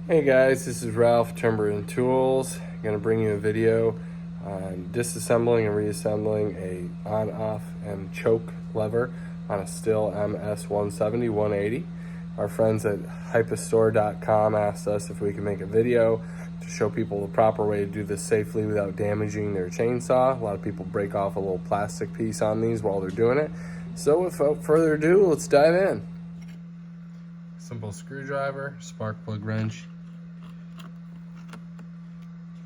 Hey guys, this is Ralph, Timber and Tools. I'm going to bring you a video on disassembling and reassembling a on-off and choke lever on a Stihl MS-170 180. Our friends at hypostore.com asked us if we could make a video to show people the proper way to do this safely without damaging their chainsaw. A lot of people break off a little plastic piece on these while they're doing it. So without further ado, let's dive in. Simple screwdriver, spark plug wrench.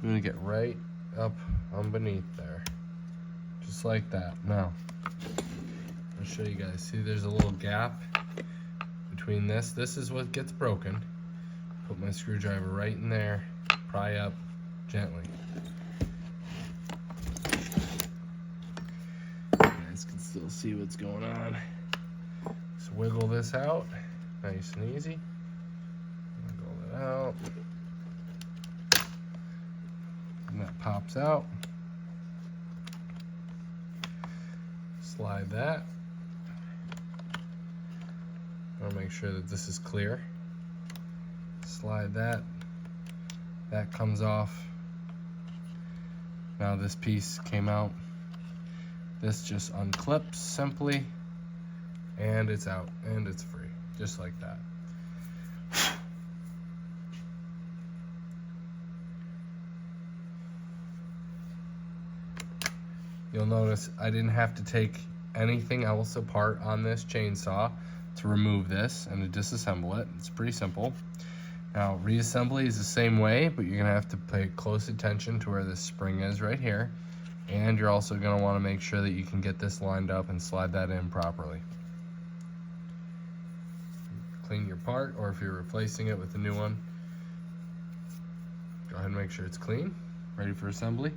I'm gonna get right up underneath there, just like that. Now, I'll show you guys. See, there's a little gap between this. This is what gets broken. Put my screwdriver right in there, pry up gently. You guys can still see what's going on. Just wiggle this out, nice and easy. Wiggle it out. And that pops out. Slide that. I want to make sure that this is clear. Slide that. That comes off. Now this piece came out. This just unclips simply, and it's out, and it's free, just like that. You'll notice I didn't have to take anything else apart on this chainsaw to remove this and to disassemble it. It's pretty simple. Now, reassembly is the same way, but you're gonna have to pay close attention to where this spring is right here. And you're also gonna wanna make sure that you can get this lined up and slide that in properly. Clean your part, or if you're replacing it with a new one, go ahead and make sure it's clean, ready for assembly.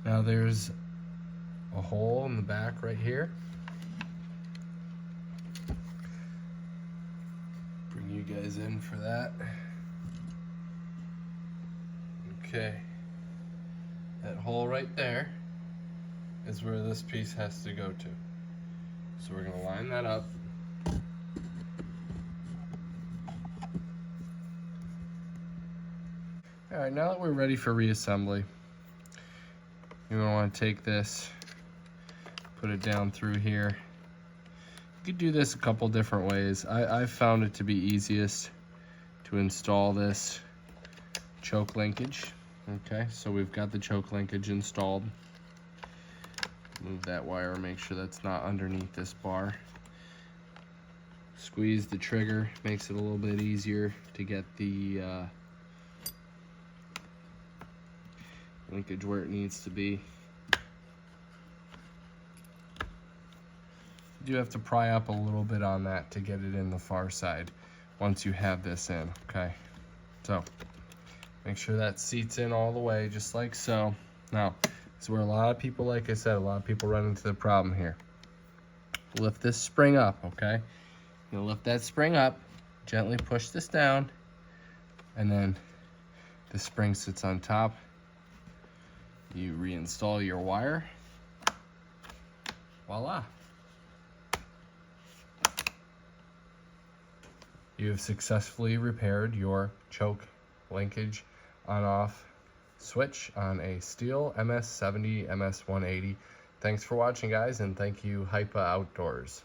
Now there's a hole in the back right here. Bring you guys in for that. Okay, that hole right there is where this piece has to go to. So we're gonna line that up. All right, now that we're ready for reassembly, you're gonna wanna take this, put it down through here. You could do this a couple different ways. I've found it to be easiest to install this choke linkage. Okay, so we've got the choke linkage installed. Move that wire, make sure that's not underneath this bar. Squeeze the trigger, makes it a little bit easier to get the linkage where it needs to be. You do have to pry up a little bit on that to get it in the far side once you have this in, okay? So, make sure that seats in all the way, just like so. Now, this is where a lot of people, like I said, a lot of people run into the problem here. Lift this spring up, okay? You'll lift that spring up, gently push this down, and then the spring sits on top. You reinstall your wire. Voila. You have successfully repaired your choke linkage on-off switch on a Stihl MS-70 MS-180. Thanks for watching, guys, and thank you, Hypa Outdoors.